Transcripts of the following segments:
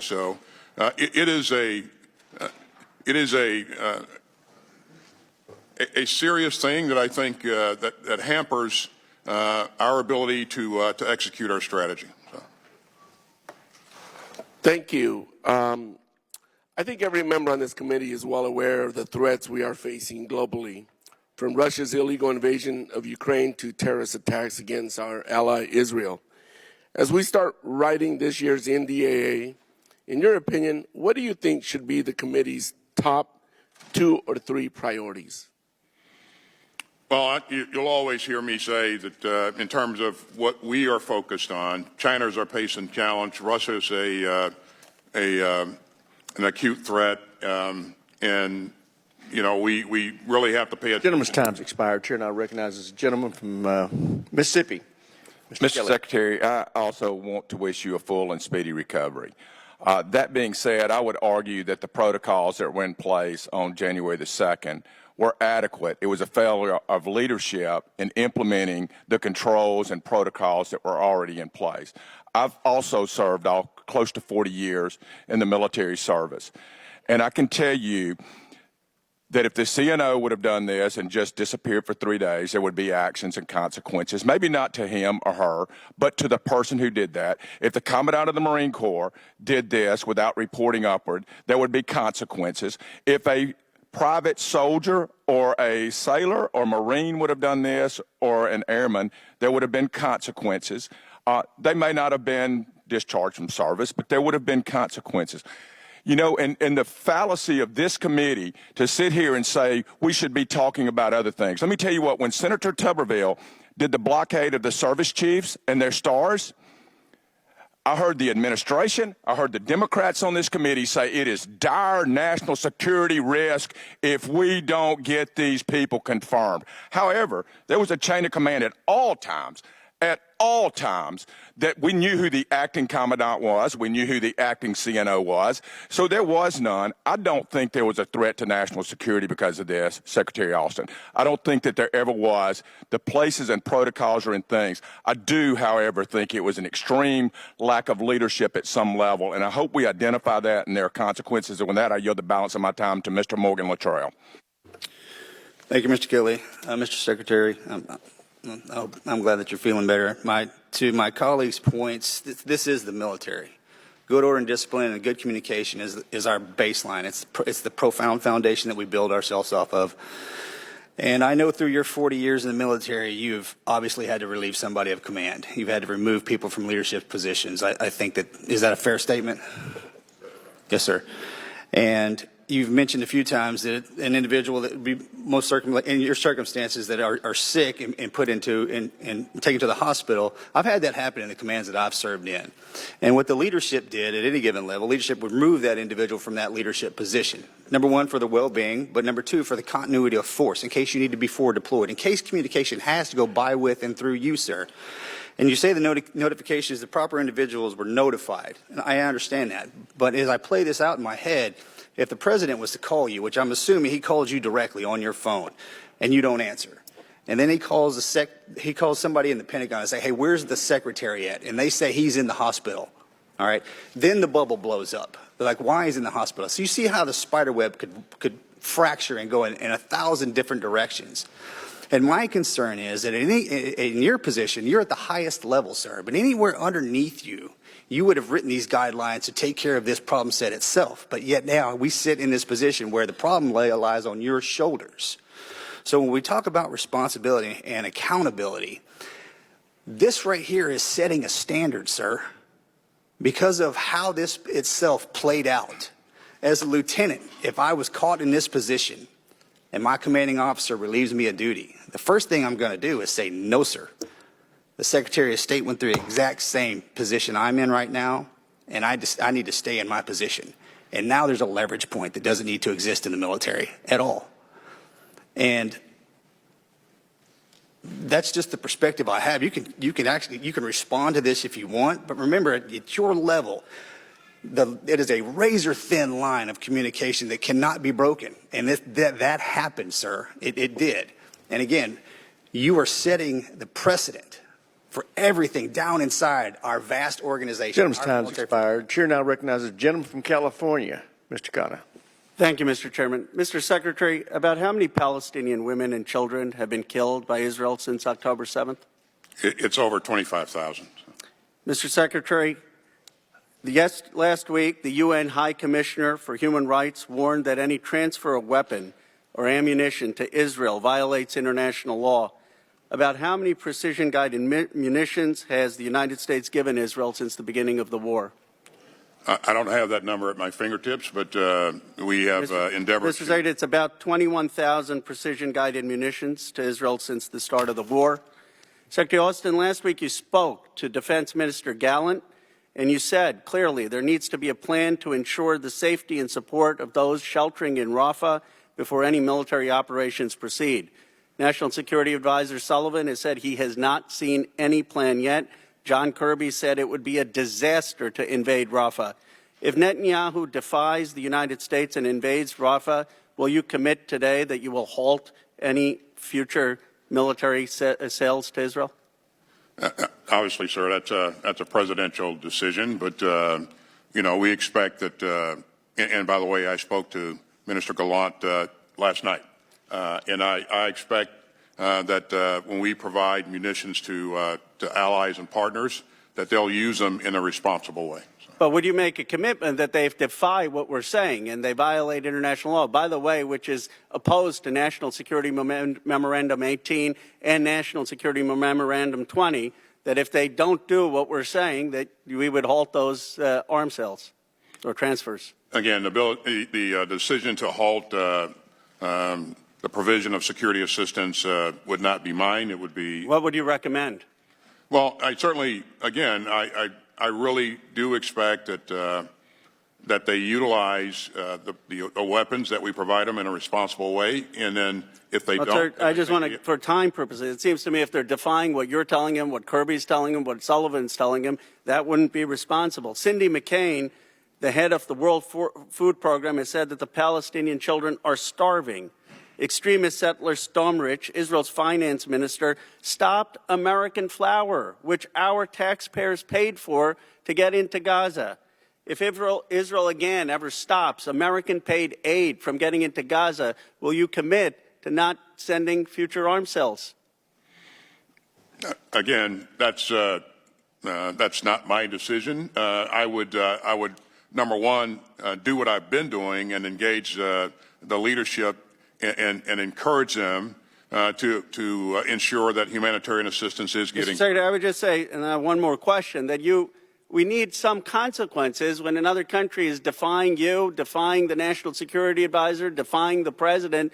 So it is a serious thing that I think that hampers our ability to execute our strategy. So. Thank you. I think every member on this committee is well aware of the threats we are facing globally, from Russia's illegal invasion of Ukraine to terrorist attacks against our ally Israel. As we start writing this year's NDAA, in your opinion, what do you think should be the committee's top 2 or 3 priorities? Well, you'll always hear me say that in terms of what we are focused on, China is our pace and challenge. Russia is an acute threat, and you know we really have to pay attention. Gentleman's time's expired. Chair now recognizes a gentleman from Mississippi. Mr. Secretary, I also want to wish you a full and speedy recovery. That being said, I would argue that the protocols that were in place on January the 2nd were adequate. It was a failure of leadership in implementing the controls and protocols that were already in place. I've also served close to 40 years in the military service, and I can tell you that if the CNO would have done this and just disappeared for 3 days, there would be actions and consequences, maybe not to him or her, but to the person who did that. If the Commandant of the Marine Corps did this without reporting upward, there would be consequences. If a private soldier or a sailor or Marine would have done this, or an airman, there would have been consequences. They may not have been discharged from service, but there would have been consequences. You know, and the fallacy of this committee to sit here and say we should be talking about other things. Let me tell you what, when Senator Tuberville did the blockade of the service chiefs and their stars, I heard the administration, I heard the Democrats on this committee say it is dire national security risk if we don't get these people confirmed. However, there was a chain of command at all times, that we knew who the acting commandant was, we knew who the acting CNO was, so there was none. I don't think there was a threat to national security because of this, Secretary Austin. I don't think that there ever was. The places and protocols are in things. I do, however, think it was an extreme lack of leadership at some level, and I hope we identify that and there are consequences. And with that, I yield the balance of my time to Mr. Morgan Luttrell. Thank you, Mr. Kelly. Mr. Secretary, I'm glad that you're feeling better. To my colleagues' points, this is the military. Good order and discipline and good communication is our baseline. It's the profound foundation that we build ourselves off of. And I know through your 40 years in the military, you've obviously had to relieve somebody of command. You've had to remove people from leadership positions. I think is that a fair statement? Yes, sir. And you've mentioned a few times that an individual that would be most certainly in your circumstances that are sick and put into and taken to the hospital. I've had that happen in the commands that I've served in. And what the leadership did at any given level, leadership would remove that individual from that leadership position. Number one, for the well-being, but number two, for the continuity of force, in case you need to be forward deployed, in case communication has to go by, with, and through you, sir. And you say the notifications, the proper individuals were notified. And I understand that. But as I play this out in my head, if the president was to call you, which I'm assuming he calls you directly on your phone, and you don't answer, and then he calls somebody in the Pentagon and say, "Hey, where's the secretary at?" And they say he's in the hospital. All right, then the bubble blows up. They're like, "Why is he in the hospital?" So you see how the spider web could fracture and go in 1,000 different directions. And my concern is that in your position, you're at the highest level, sir, but anywhere underneath you, you would have written these guidelines to take care of this problem set itself. But yet now we sit in this position where the problem lies on your shoulders. So when we talk about responsibility and accountability, this right here is setting a standard, sir, because of how this itself played out. As a lieutenant, if I was caught in this position and my commanding officer relieves me of duty, the first thing I'm going to do is say, "No, sir." The Secretary of State went through the exact same position I'm in right now, and I need to stay in my position. And now there's a leverage point that doesn't need to exist in the military at all. And that's just the perspective I have. You can respond to this if you want, but remember, at your level, it is a razor thin line of communication that cannot be broken. And that happened, sir. It did. And again, you are setting the precedent for everything down inside our vast organization. Gentleman's our time's military. expired. Chair now recognizes the gentleman from California, Mr. Kata. Thank you, Mr. Chairman. Mr. Secretary, about how many Palestinian women and children have been killed by Israel since October 7th? It's over 25,000. Mr. Secretary, last week, the UN High Commissioner for Human Rights warned that any transfer of weapon or ammunition to Israel violates international law. About how many precision-guided munitions has the United States given Israel since the beginning of the war? I don't have that number at my fingertips, but we have endeavored Mr. Secretary, it's about 21,000 precision-guided munitions to Israel since the start of the war. Secretary Austin, last week you spoke to Defense Minister Gallant, and you said clearly there needs to be a plan to ensure the safety and support of those sheltering in Rafah before any military operations proceed. National Security Advisor Sullivan has said he has not seen any plan yet. John Kirby said it would be a disaster to invade Rafah. If Netanyahu defies the United States and invades Rafah, will you commit today that you will halt any future military sales to Israel? Obviously, sir, that's a presidential decision, but we expect that. And by the way, I spoke to Minister Gallant last night, and I expect that when we provide munitions to allies and partners, that they'll use them in a responsible way. But would you make a commitment that they defy what we're saying and they violate international law, by the way, which is opposed to National Security Memorandum 18 and National Security Memorandum 20, that if they don't do what we're saying, that we would halt those arms sales or transfers? Again, the decision to halt the provision of security assistance would not be mine. It would be. What would you recommend? Well, I certainly, again, I really do expect that they utilize the weapons that we provide them in a responsible way, and then if they don't, I just want to, for time purposes, it seems to me if they're defying what you're telling them, what Kirby's telling them, what Sullivan's telling them, that wouldn't be responsible. Cindy McCain, the head of the World Food Program, has said that the Palestinian children are starving. Extremist settler Stomrich, Israel's finance minister, stopped American flour, which our taxpayers paid for to get into Gaza. If Israel again ever stops American-paid aid from getting into Gaza, will you commit to not sending future arms sales? Again, that's not my decision. I would, number one, do what I've been doing and engage the leadership and encourage them to ensure that humanitarian assistance is getting. Mr. Secretary, I would just say, and I have one more question, that we need some consequences when another country is defying you, defying the National Security Advisor, defying the President,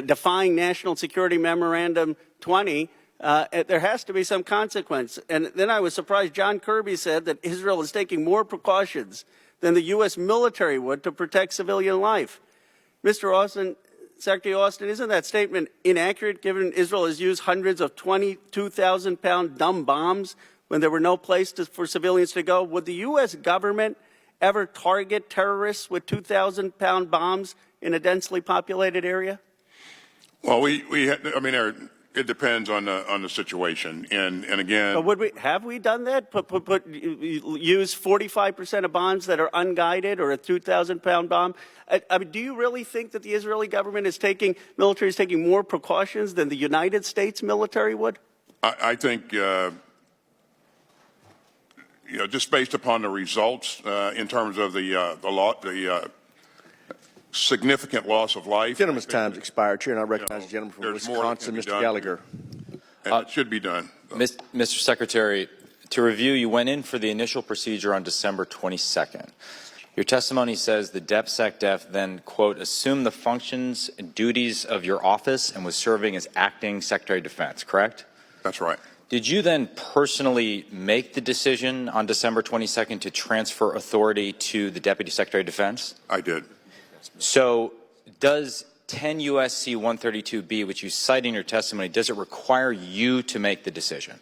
defying National Security Memorandum 20. There has to be some consequence. And then I was surprised John Kirby said that Israel is taking more precautions than the U.S. military would to protect civilian life. Mr. Austin, Secretary Austin, isn't that statement inaccurate given Israel has used hundreds of 22,000-pound dumb bombs when there were no place for civilians to go? Would the U.S. government ever target terrorists with 2,000-pound bombs in a densely populated area? Well, it depends on the situation, and again. But have we done that? Use 45% of bombs that are unguided, or a 2,000-pound bomb? Do you really think that the Israeli government military is taking more precautions than the United States military would? I think, just based upon the results in terms of the significant loss of life. Gentleman's time's expired. Chair, and I recognize the gentleman from Wisconsin, Mr. Gallagher. And it should be done. Mr. Secretary, to review, you went in for the initial procedure on December 22nd. Your testimony says the DepSecDef then, quote, assumed the functions and duties of your office and was serving as acting Secretary of Defense, correct? That's right. Did you then personally make the decision on December 22nd to transfer authority to the Deputy Secretary of Defense? I did. So does 10 U.S.C. 132B, which you cite in your testimony, does it require you to make the decision?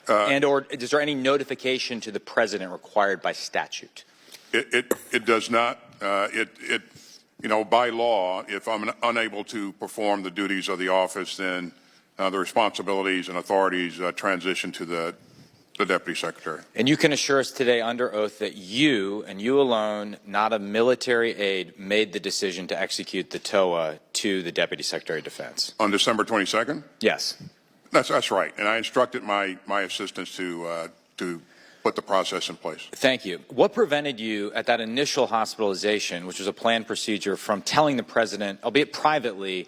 Or is there any notification to the President required by statute? It does not. By law, if I'm unable to perform the duties of the office, then the responsibilities and authorities transition to the Deputy Secretary. And you can assure us today under oath that you, and you alone, not a military aide, made the decision to execute the TOA to the Deputy Secretary of Defense. On December 22nd? Yes. That's right. And I instructed my assistants to put the process in place. Thank you. What prevented you at that initial hospitalization, which was a planned procedure, from telling the President, albeit privately,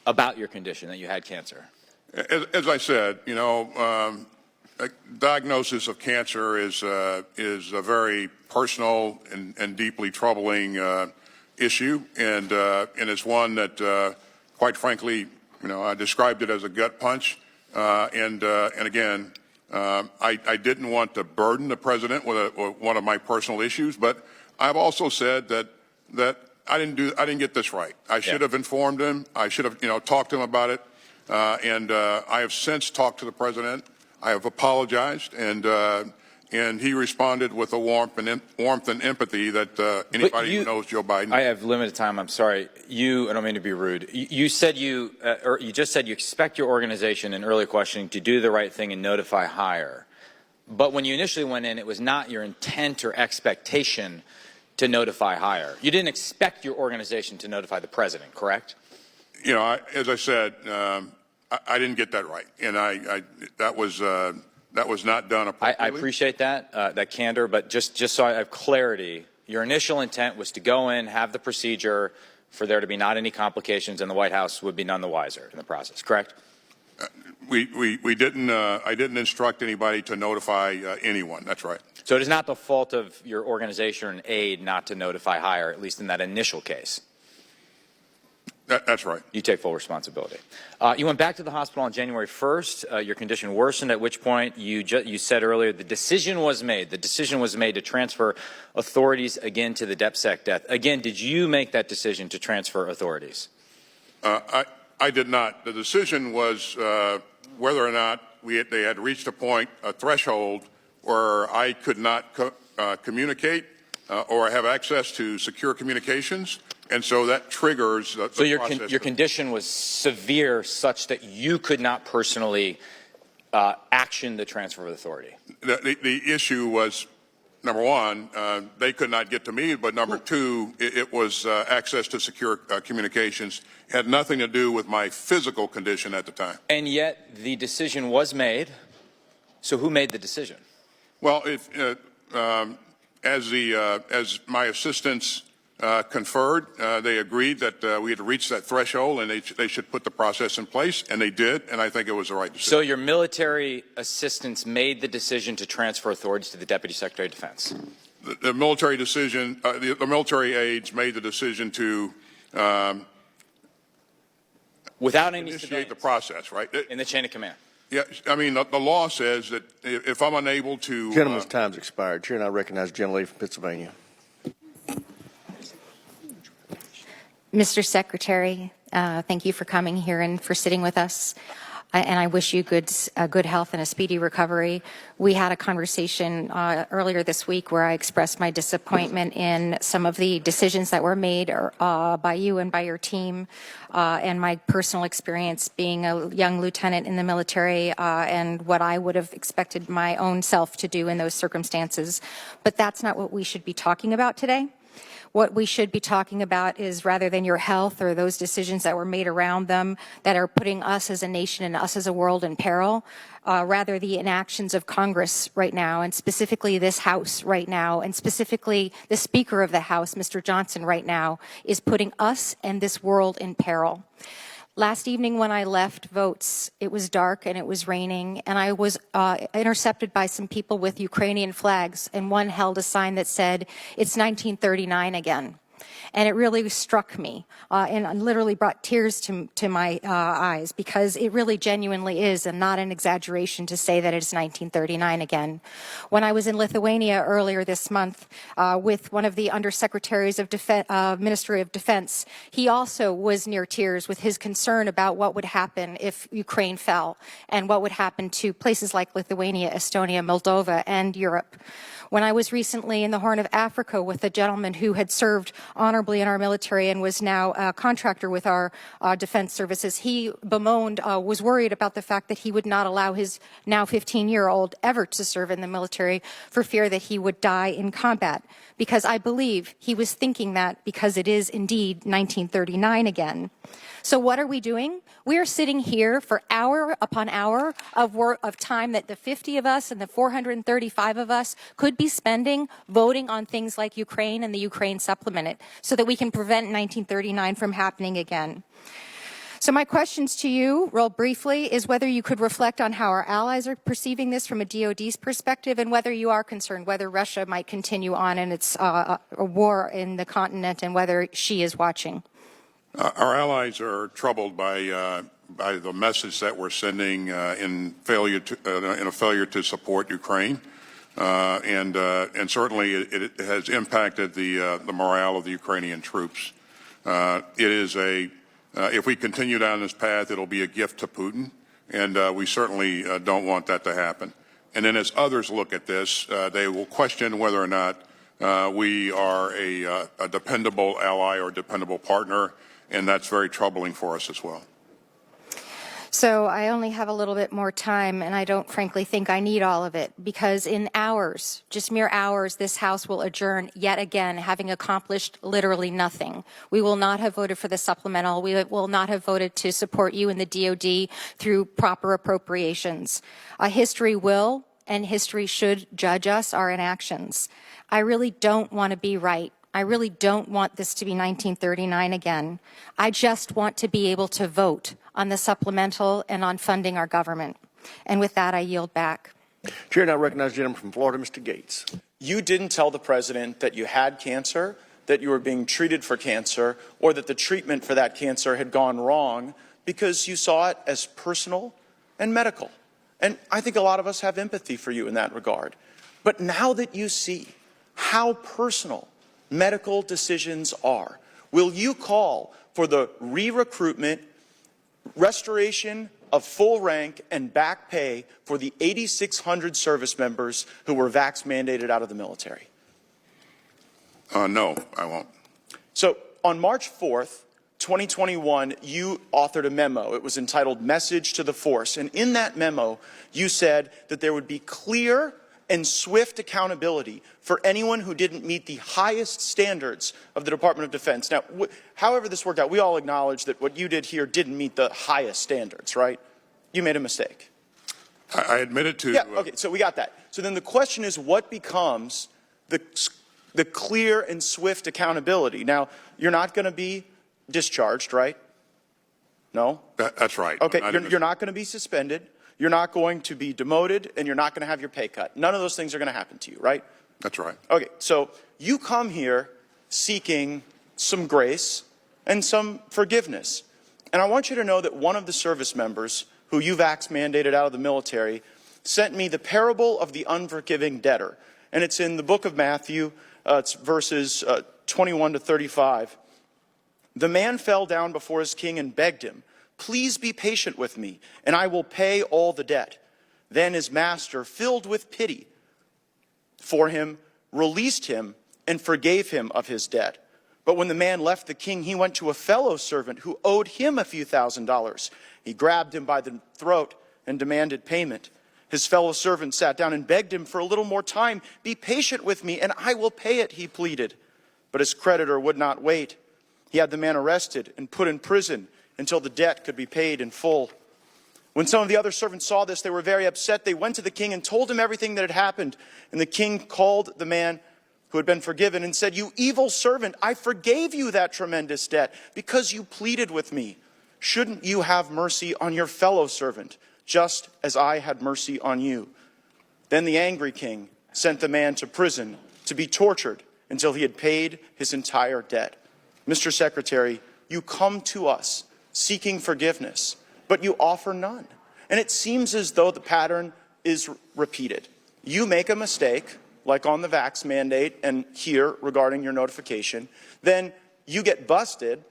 about your condition, that you had cancer? As I said, you know, a diagnosis of cancer is a very personal and deeply troubling issue, and it's one that, quite frankly, you know, I described it as a gut punch, and again, I didn't want to burden the President with one of my personal issues, but I've also said that I didn't get this right. I should have informed him. I should have, you know, talked to him about it, and I have since talked to the President. I have apologized, and he responded with a warmth and empathy that anybody who knows Joe Biden. I have limited time. I'm sorry. I don't mean to be rude. You said or you just said you expect your organization in early questioning to do the right thing and notify higher. But when you initially went in, it was not your intent or expectation to notify higher. You didn't expect your organization to notify the President, correct? You know, as I said, I didn't get that right, and that was not done appropriately. I appreciate that candor, but just so I have clarity, your initial intent was to go in, have the procedure, for there to be not any complications, and the White House would be none the wiser in the process, correct? We didn't. I didn't instruct anybody to notify anyone. That's right. So it is not the fault of your organization or an aide not to notify higher, at least in that initial case. That's right. You take full responsibility. You went back to the hospital on January 1st. Your condition worsened, at which point you said earlier the decision was made. The decision was made to transfer authorities again to the DepSec death. Again, did you make that decision to transfer authorities? I did not. The decision was whether or not they had reached a threshold where I could not communicate or have access to secure communications. And so that triggers the so process. Your condition was severe such that you could not personally action the transfer of authority. The issue was, number one, they could not get to me, but number two, it was access to secure communications. It had nothing to do with my physical condition at the time. And yet the decision was made. So who made the decision? Well, as my assistants conferred, they agreed that we had reached that threshold and they should put the process in place, and they did, and I think it was the right decision. So your military assistants made the decision to transfer authorities to the Deputy Secretary of Defense? The military decision, the military aides made the decision to without any initiate the process, right? In the chain of command. Yeah, I mean, the law says that if I'm unable to... Gentleman's time's expired. Chair, and I recognize the gentlelady from Pennsylvania. Mr. Secretary, thank you for coming here and for sitting with us. And I wish you good health and a speedy recovery. We had a conversation earlier this week where I expressed my disappointment in some of the decisions that were made by you and by your team, and my personal experience being a young lieutenant in the military, and what I would have expected my own self to do in those circumstances. But that's not what we should be talking about today. What we should be talking about is, rather than your health or those decisions that were made around them that are putting us as a nation and us as a world in peril, rather the inactions of Congress right now, and specifically this House right now, and specifically the Speaker of the House, Mr. Johnson, right now, is putting us and this world in peril. Last evening when I left votes, it was dark and it was raining, and I was intercepted by some people with Ukrainian flags, and one held a sign that said, "It's 1939 again." And it really struck me and literally brought tears to my eyes, because it really genuinely is, and not an exaggeration to say that it's 1939 again. When I was in Lithuania earlier this month with one of the undersecretaries of Ministry of Defense, he also was near tears with his concern about what would happen if Ukraine fell, and what would happen to places like Lithuania, Estonia, Moldova, and Europe. When I was recently in the Horn of Africa with a gentleman who had served honorably in our military and was now a contractor with our defense services, he bemoaned, was worried about the fact that he would not allow his now 15-year-old ever to serve in the military for fear that he would die in combat. Because I believe he was thinking that because it is indeed 1939 again. So what are we doing? We are sitting here for hour upon hour of time that the 50 of us and the 435 of us could be spending voting on things like Ukraine and the Ukraine supplement so that we can prevent 1939 from happening again. So my questions to you, real briefly, is whether you could reflect on how our allies are perceiving this from a DoD's perspective and whether you are concerned whether Russia might continue on in its war in the continent and whether she is watching. Our allies are troubled by the message that we're sending in a failure to support Ukraine, and certainly it has impacted the morale of the Ukrainian troops. It is if we continue down this path, it'll be a gift to Putin, and we certainly don't want that to happen. And then as others look at this, they will question whether or not we are a dependable ally or dependable partner. And that's very troubling for us as well. So I only have a little bit more time, and I don't frankly think I need all of it, because in hours, just mere hours, this House will adjourn yet again, having accomplished literally nothing. We will not have voted for the supplemental. We will not have voted to support you in the DoD through proper appropriations. History will and history should judge us, our inactions. I really don't want to be right. I really don't want this to be 1939 again. I just want to be able to vote on the supplemental and on funding our government. And with that, I yield back. Chair now recognizes the gentleman from Florida, Mr. Gates. You didn't tell the president that you had cancer, that you were being treated for cancer, or that the treatment for that cancer had gone wrong because you saw it as personal and medical. And I think a lot of us have empathy for you in that regard. But now that you see how personal medical decisions are, will you call for the re-recruitment, restoration of full rank and back pay for the 8,600 service members who were vax mandated out of the military? No, I won't. So on March 4th, 2021, you authored a memo. It was entitled Message to the Force. And in that memo, you said that there would be clear and swift accountability for anyone who didn't meet the highest standards of the Department of Defense. Now, however this worked out, we all acknowledge that what you did here didn't meet the highest standards, right? You made a mistake. I admitted to... Yeah, okay, so we got that. So then the question is, what becomes the clear and swift accountability? Now, you're not going to be discharged, right? No? That's right. Okay, you're not going to be suspended. You're not going to be demoted, and you're not going to have your pay cut. None of those things are going to happen to you, right? That's right. Okay, so you come here seeking some grace and some forgiveness. And I want you to know that one of the service members who you vax mandated out of the military sent me the parable of the unforgiving debtor. And it's in the book of Matthew, it's verses 21 to 35. The man fell down before his king and begged him, "Please be patient with me, and I will pay all the debt." Then his master, filled with pity for him, released him and forgave him of his debt. But when the man left the king, he went to a fellow servant who owed him a few $1,000s. He grabbed him by the throat and demanded payment. His fellow servant sat down and begged him for a little more time. "Be patient with me, and I will pay it," he pleaded. But his creditor would not wait. He had the man arrested and put in prison until the debt could be paid in full. When some of the other servants saw this, they were very upset. They went to the king and told him everything that had happened. And the king called the man who had been forgiven and said, "You evil servant, I forgave you that tremendous debt because you pleaded with me. Shouldn't you have mercy on your fellow servant, just as I had mercy on you?" Then the angry king sent the man to prison to be tortured until he had paid his entire debt. Mr. Secretary, you come to us seeking forgiveness, but you offer none. And it seems as though the pattern is repeated. You make a mistake, like on the vax mandate and here regarding your notification, then you get busted.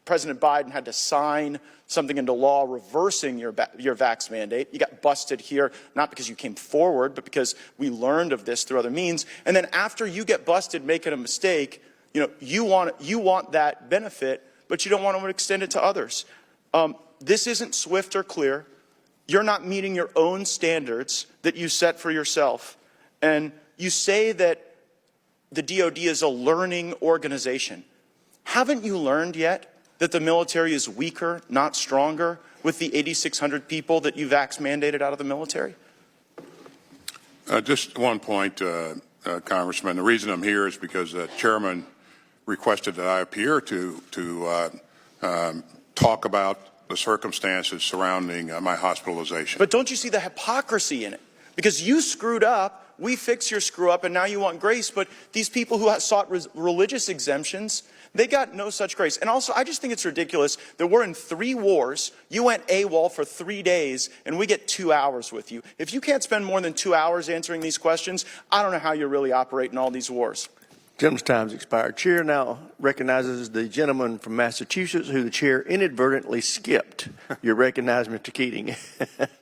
President Biden had to sign something into law reversing your vax mandate. You got busted here, not because you came forward, but because we learned of this through other means. And then after you get busted making a mistake, you want that benefit, but you don't want to extend it to others. This isn't swift or clear. You're not meeting your own standards that you set for yourself. And you say that the DoD is a learning organization. Haven't you learned yet that the military is weaker, not stronger, with the 8,600 people that you vax mandated out of the military? Just one point, Congressman. The reason I'm here is because the chairman requested that I appear to talk about the circumstances surrounding my hospitalization. But don't you see the hypocrisy in it? Because you screwed up, we fix your screw up, and now you want grace. But these people who sought religious exemptions, they got no such grace. And also, I just think it's ridiculous that we're in 3 wars. You went AWOL for 3 days, and we get 2 hours with you. If you can't spend more than 2 hours answering these questions, I don't know how you really operate in all these wars. Gentleman's time's expired. Chair now recognizes the gentleman from Massachusetts who the chair inadvertently skipped. You're recognized, Mr. Keating.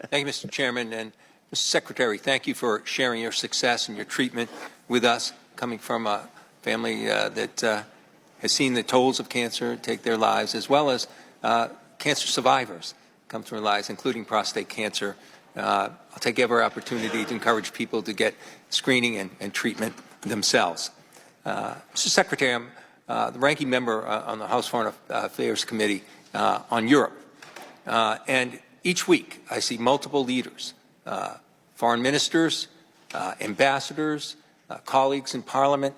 Thank you, Mr. Chairman. And Mr. Secretary, thank you for sharing your success and your treatment with us, coming from a family that has seen the tolls of cancer take their lives, as well as cancer survivors come through their lives, including prostate cancer. I'll take every opportunity to encourage people to get screening and treatment themselves. Mr. Secretary, I'm the ranking member on the House Foreign Affairs Committee on Europe. And each week I see multiple leaders, foreign ministers, ambassadors, colleagues in Parliament.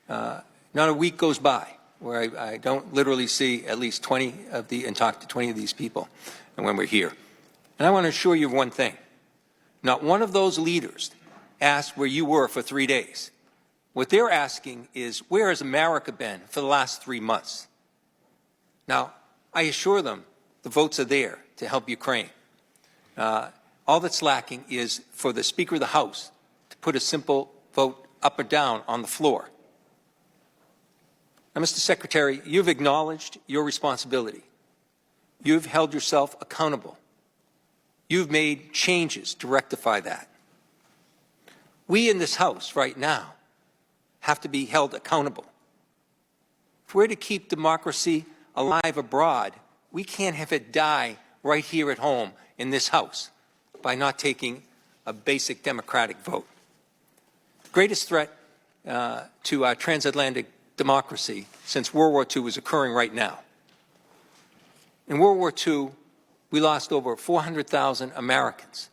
Not a week goes by where I don't literally see at least 20 of and talk to 20 of these people and when we're here. And I want to assure you of one thing. Not one of those leaders asked where you were for 3 days. What they're asking is, where has America been for the last 3 months? Now, I assure them the votes are there to help Ukraine. All that's lacking is for the Speaker of the House to put a simple vote up or down on the floor. Now, Mr. Secretary, you've acknowledged your responsibility. You've held yourself accountable. You've made changes to rectify that. We in this House right now have to be held accountable. If we're to keep democracy alive abroad, we can't have it die right here at home in this House by not taking a basic democratic vote. The greatest threat to our transatlantic democracy since World War II is occurring right now. In World War II, we lost over 400,000 Americans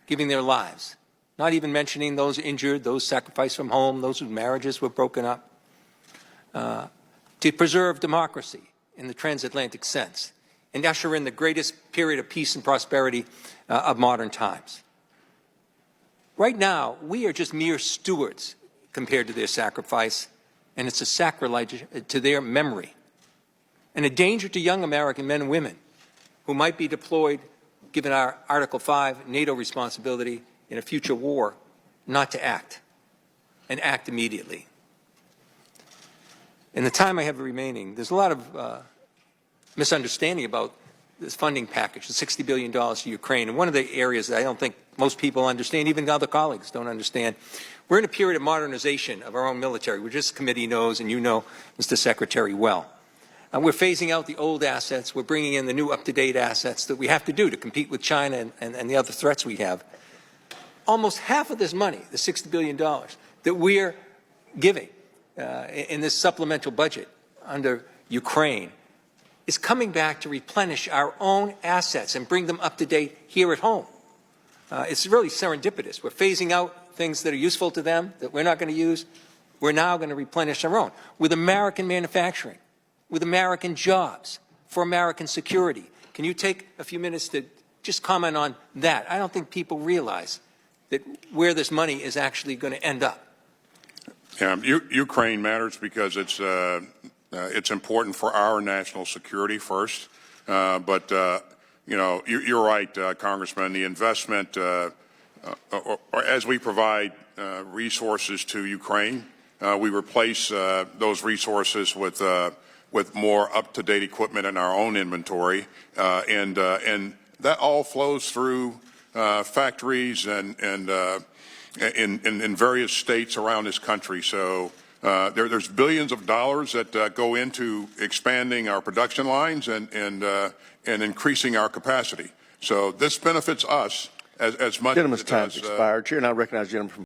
giving their lives, not even mentioning those injured, those sacrificed from home, those whose marriages were broken up, to preserve democracy in the transatlantic sense and usher in the greatest period of peace and prosperity of modern times. Right now, we are just mere stewards compared to their sacrifice, and it's a sacrilege to their memory and a danger to young American men and women who might be deployed, given our Article 5 NATO responsibility in a future war, not to act, and act immediately. In the time I have remaining, there's a lot of misunderstanding about this funding package, the $60 billion to Ukraine. And one of the areas that I don't think most people understand, even other colleagues don't understand, we're in a period of modernization of our own military, which this committee knows and you know, Mr. Secretary, well. We're phasing out the old assets. We're bringing in the new up-to-date assets that we have to do to compete with China and the other threats we have. Almost half of this money, the $60 billion, that we're giving in this supplemental budget under Ukraine is coming back to replenish our own assets and bring them up to date here at home. It's really serendipitous. We're phasing out things that are useful to them that we're not going to use. We're now going to replenish our own with American manufacturing, with American jobs, for American security. Can you take a few minutes to just comment on that? I don't think people realize that where this money is actually going to end up. Yeah, Ukraine matters because it's important for our national security first. But you know, you're right, Congressman. The investment, or as we provide resources to Ukraine, we replace those resources with more up-to-date equipment in our own inventory, and that all flows through factories and in various states around this country. So There's billions of dollars that go into expanding our production lines and increasing our capacity. So this benefits us as much Gentleman's as it time's does, expired. Chair now recognizes the gentleman from